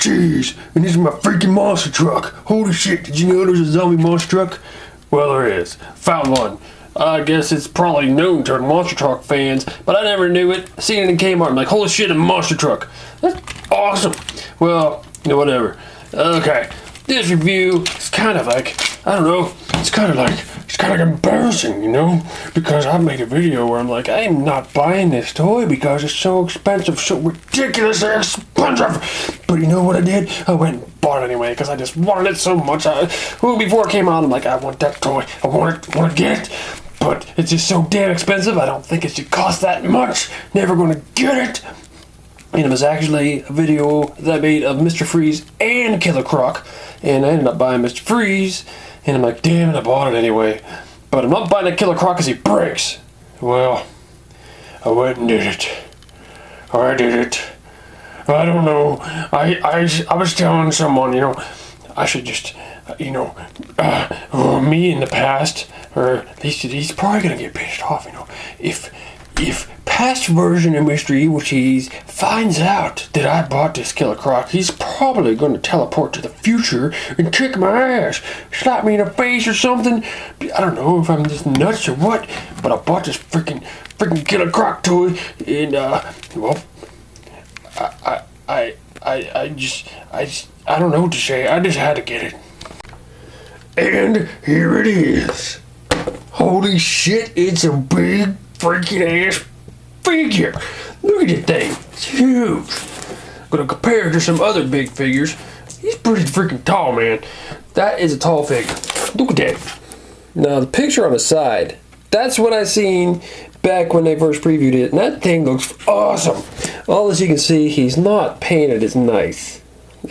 Evilcheese, and this is my freaking monster truck. Holy shit, did you know there's a zombie monster truck? Well, there is. Found one. I guess it's probably known to monster truck fans, but I never knew it. Seen it in Kmart, I'm like, holy shit, a monster truck. That's awesome. Well, you know, whatever. Okay, this review is kind of like, I don't know, it's kind of like embarrassing, you know, because I made a video where I'm like, I'm not buying this toy because it's so expensive, so ridiculously expensive. But you know what I did? I went and bought it anyway because I just wanted it so much. Before it came out, I'm like, I want that toy. I want to get it. But it's just so damn expensive. I don't think it should cost that much. Never gonna get it. And it was actually a video that I made of Mr. Freeze and Killer Croc, and I ended up buying Mr. Freeze. And I'm like, damn it, I bought it anyway. But I'm not buying a Killer Croc because he breaks. Well, I went and did it. I did it. I don't know. I was telling someone, you know, I should just, you know, me in the past, or at least he's probably going to get pissed off, you know. If past version of Mr. Evilcheese finds out that I bought this Killer Croc, he's probably going to teleport to the future and kick my ass, slap me in the face or something. I don't know if I'm just nuts or what, but I bought this freaking Killer Croc toy, and well, I don't know what to say. I just had to get it, and here it is. Holy shit! It's a big freaking ass figure. Look at that thing. It's huge. I'm gonna compare it to some other big figures. He's pretty freaking tall, man. That is a tall figure. Look at that. Now the picture on the side, that's what I seen back when they first previewed it, and that thing looks awesome. All as you can see, he's not painted as nice.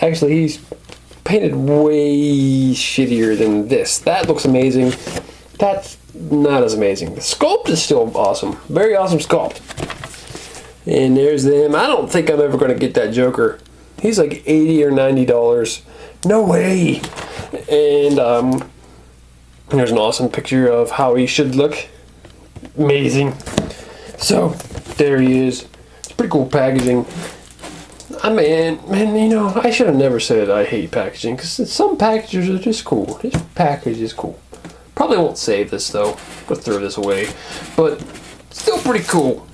Actually, he's painted way shittier than this. That looks amazing. That's not as amazing. The sculpt is still awesome. Very awesome sculpt. And there's them. I don't think I'm ever going to get that Joker. He's like $80 or $90. No way. And there's an awesome picture of how he should look. Amazing. So there he is. It's pretty cool packaging. Man, you know, I should have never said I hate packaging, because some packages are just cool. This package is cool. Probably won't save this though. I'll throw this away. But still pretty cool.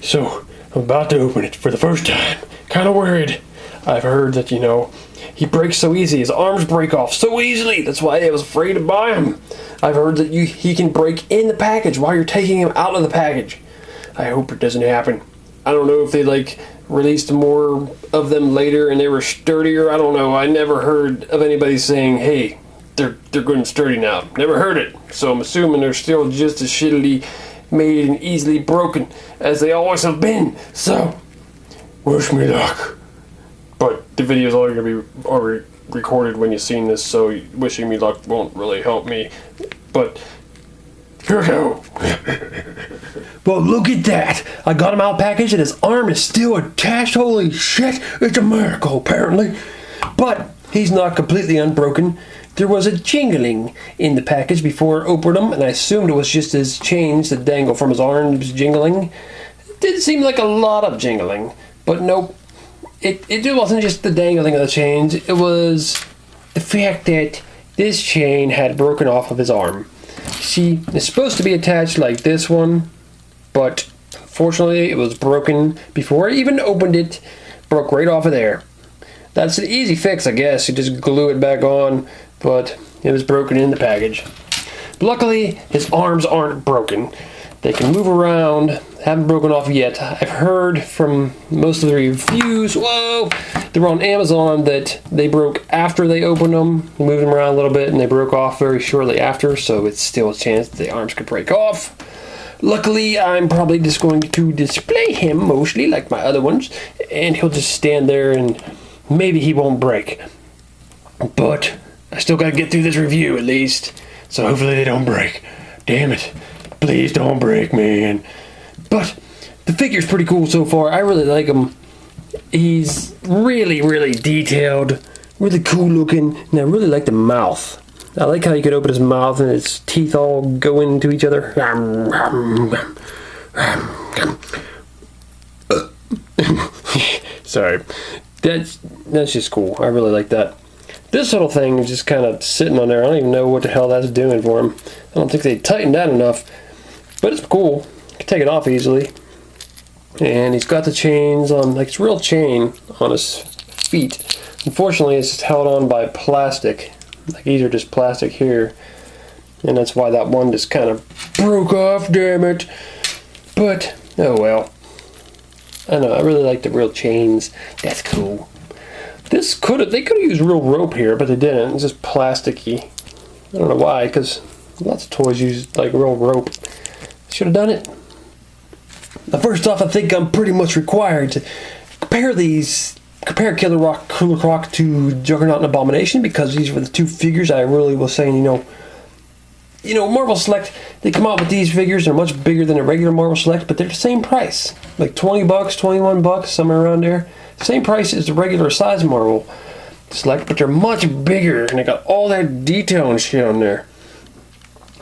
So I'm about to open it for the first time. Kind of worried. I've heard that, you know, he breaks so easy. His arms break off so easily. That's why I was afraid to buy him. I've heard that he can break in the package while you're taking him out of the package. I hope it doesn't happen. I don't know if they like released more of them later and they were sturdier. I don't know. I never heard of anybody saying, hey, they're good and sturdy now. Never heard it. So I'm assuming they're still just as shittily made and easily broken as they always have been. So, wish me luck. But the video is only going to be already recorded when you've seen this, so wishing me luck won't really help me. But here we go. Well, look at that. I got him out packaged and his arm is still attached. Holy shit. It's a miracle, apparently. But he's not completely unbroken. There was a jingling in the package before I opened him, and I assumed it was just his chains that dangle from his arms jingling. It did seem like a lot of jingling, but nope. It wasn't just the dangling of the chains. It was the fact that this chain had broken off of his arm. See, it's supposed to be attached like this one, but fortunately it was broken before I even opened it. Broke right off of there. That's an easy fix, I guess. You just glue it back on, but it was broken in the package. But luckily, his arms aren't broken. They can move around, haven't broken off yet. I've heard from most of the reviews, whoa, they were on Amazon, that they broke after they opened them, moved them around a little bit, and they broke off very shortly after, so it's still a chance that the arms could break off. Luckily, I'm probably just going to display him mostly, like my other ones, and he'll just stand there and maybe he won't break. But I still gotta get through this review at least, so hopefully they don't break. Damn it. Please don't break, man. But the figure's pretty cool so far. I really like him. He's really, really detailed, really cool looking, and I really like the mouth. I like how you could open his mouth and his teeth all go into each other. Sorry. That's just cool. I really like that. This little thing is just kind of sitting on there. I don't even know what the hell that's doing for him. I don't think they tightened that enough, but it's cool. You can take it off easily. And he's got the chains on, like it's real chain on his feet. Unfortunately, it's just held on by plastic. Like these are just plastic here. And that's why that one just kind of broke off, damn it. But, oh well. I don't know, I really like the real chains. That's cool. They could have used real rope here, but they didn't. It's just plasticky. I don't know why, because lots of toys use like real rope. Should have done it. Now, first off, I think I'm pretty much required to compare Killer Croc to Juggernaut and Abomination, because these were the two figures I really was saying, you know, Marvel Select, they come out with these figures. They're much bigger than a regular Marvel Select, but they're the same price. Like 20 bucks, 21 bucks, somewhere around there. Same price as the regular size Marvel Select, but they're much bigger, and they got all that detail and shit on there.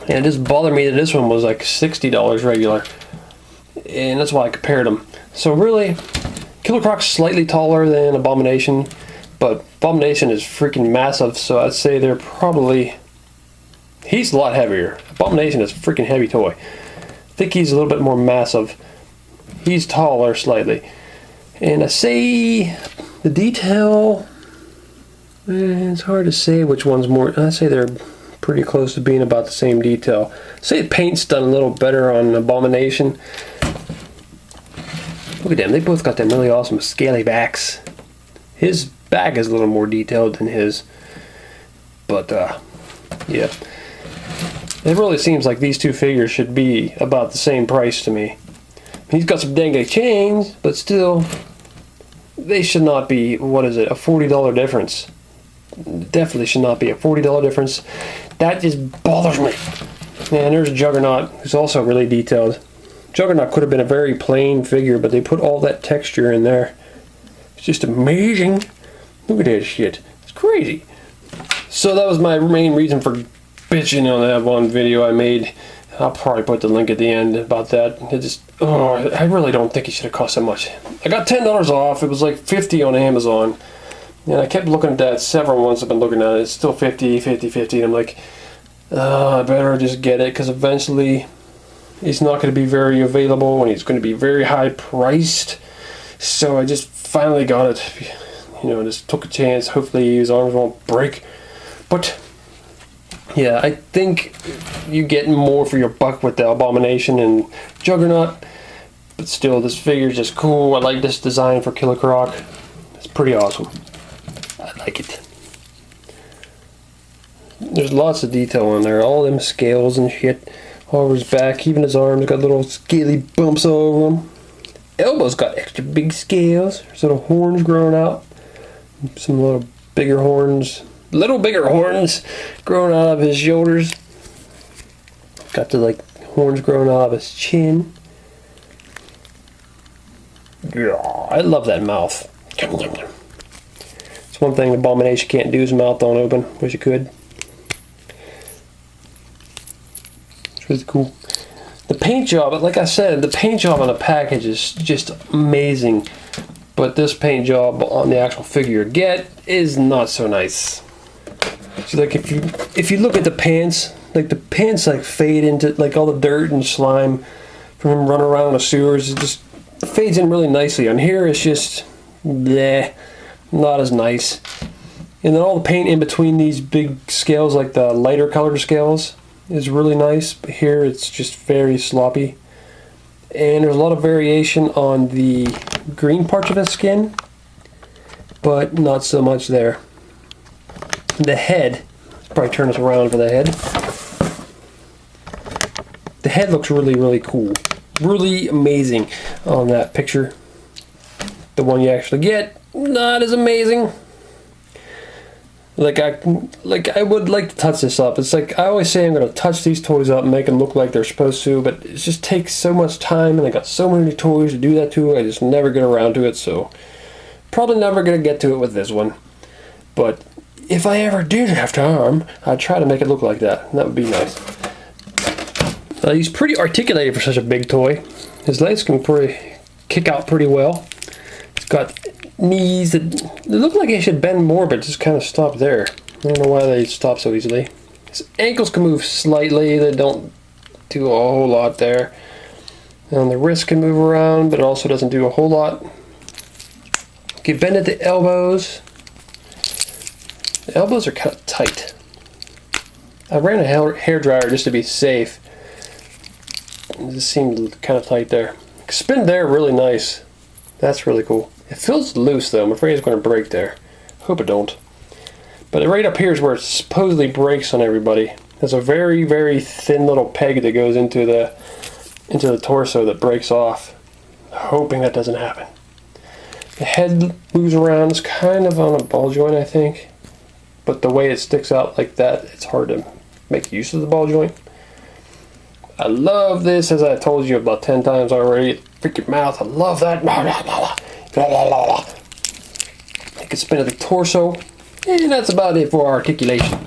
And it just bothered me that this one was like $60 regular. And that's why I compared them. So really, Killer Croc's slightly taller than Abomination, but Abomination is freaking massive, so I'd say they're probably... He's a lot heavier. Abomination is a freaking heavy toy. I think he's a little bit more massive. He's taller slightly. And I say the detail, it's hard to say which one's more. I say they're pretty close to being about the same detail. I say the paint's done a little better on Abomination. Look at them. They both got them really awesome scaly backs. His back is a little more detailed than his. But, yeah. It really seems like these two figures should be about the same price to me. He's got some dangly chains, but still, they should not be, what is it, a $40 difference. Definitely should not be a $40 difference. That just bothers me. And there's Juggernaut, who's also really detailed. Juggernaut could have been a very plain figure, but they put all that texture in there. It's just amazing. Look at that shit. It's crazy. So that was my main reason for bitching on that one video I made. I'll probably put the link at the end about that. It just, oh, I really don't think it should have cost that much. I got $10 off. It was like $50 on Amazon. And I kept looking at that several months I've been looking at it. It's still $50, $50, $50. And I'm like, I better just get it, because eventually it's not going to be very available and it's going to be very high priced. So I just finally got it. You know, just took a chance. Hopefully his arms won't break. But yeah, I think you get more for your buck with the Abomination and Juggernaut. But still, this figure's just cool. I like this design for Killer Croc. It's pretty awesome. I like it. There's lots of detail on there. All them scales and shit. All over his back. Even his arms got little scaly bumps all over them. Elbow's got extra big scales. There's little horns growing out. Some little bigger horns. Little bigger horns growing out of his shoulders. Got the like horns growing out of his chin. Yeah, I love that mouth. It's one thing Abomination can't do, his mouth don't open. Wish it could. It's really cool. The paint job, like I said, the paint job on the package is just amazing. But this paint job on the actual figure you get is not so nice. So like if you look at the pants, like the pants like fade into like all the dirt and slime from him running around the sewers. It just fades in really nicely. On here it's just bleh, not as nice. And then all the paint in between these big scales, like the lighter colored scales, is really nice. But here it's just very sloppy. And there's a lot of variation on the green parts of his skin, but not so much there. The head, let's probably turn this around for the head. The head looks really, really cool. Really amazing on that picture. The one you actually get, not as amazing. Like I would like to touch this up. It's like I always say I'm going to touch these toys up and make them look like they're supposed to, but it just takes so much time and I got so many toys to do that to. I just never get around to it, so probably never going to get to it with this one. But if I ever did have time, I'd try to make it look like that. That would be nice. He's pretty articulated for such a big toy. His legs can kick out pretty well. He's got knees that they look like they should bend more, but just kind of stop there. I don't know why they stop so easily. His ankles can move slightly. They don't do a whole lot there. And the wrist can move around, but it also doesn't do a whole lot. Okay, bend at the elbows. The elbows are kind of tight. I ran a hair dryer just to be safe. It just seemed kind of tight there. Spin there, really nice. That's really cool. It feels loose though. I'm afraid it's going to break there. Hope it don't. But right up here is where it supposedly breaks on everybody. There's a very, very thin little peg that goes into the torso that breaks off. Hoping that doesn't happen. The head moves around. It's kind of on a ball joint, I think. But the way it sticks out like that, it's hard to make use of the ball joint. I love this, as I told you about 10 times already. Freaking mouth, I love that. You can spin at the torso. And that's about it for articulation.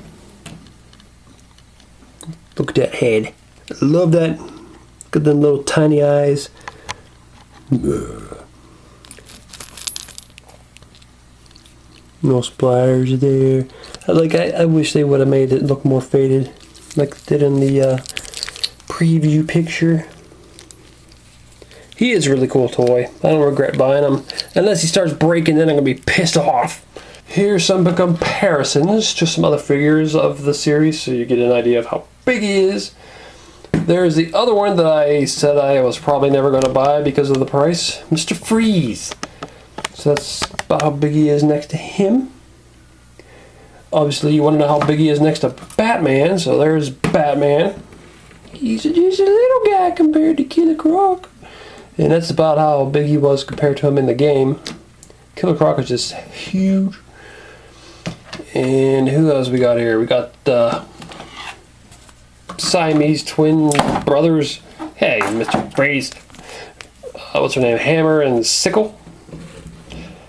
Look at that head. I love that. Look at them little tiny eyes. No splatters there. I wish they would have made it look more faded, like they did in the preview picture. He is a really cool toy. I don't regret buying him. Unless he starts breaking, then I'm going to be pissed off. Here's some comparisons to some other figures of the series, so you get an idea of how big he is. There's the other one that I said I was probably never going to buy because of the price. Mr. Freeze. So that's about how big he is next to him. Obviously, you want to know how big he is next to Batman, so there's Batman. He's just a little guy compared to Killer Croc. And that's about how big he was compared to him in the game. Killer Croc is just huge. And who else we got here? We got Siamese twin brothers. Hey, Mr. Freeze. What's her name? Hammer and Sickle.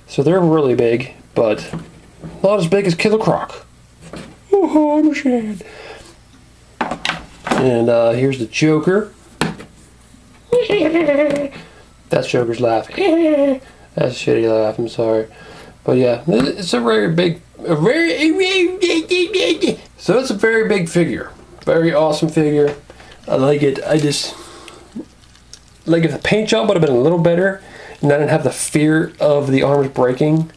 So they're really big, but not as big as Killer Croc. Oh, I'm sad. And here's the Joker. That's Joker's laugh. That's a shitty laugh, I'm sorry. But yeah, it's a very big, so it's a very big figure. Very awesome figure. I like it. I just, like if the paint job would have been a little better, and I didn't have the fear of the arms breaking,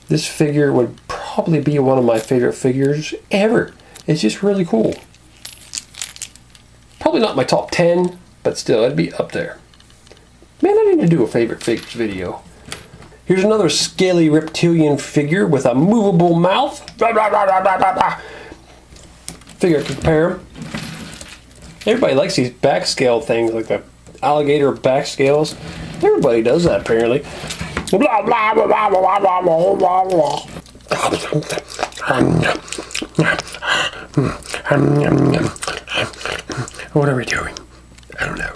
this figure would probably be one of my favorite figures ever. It's just really cool. Probably not my top 10, but still, it'd be up there. Man, I need to do a favorite figures video. Here's another scaly reptilian figure with a movable mouth. Figure to compare them. Everybody likes these back scale things, like the alligator back scales. Everybody does that, apparently. What are we doing? I don't know.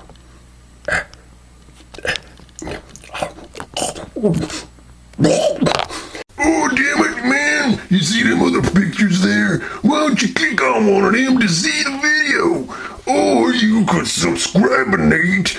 Oh, damn it, man. You see them other pictures there? Why don't you click on one of them to see the video? Or you could subscribe, Nate.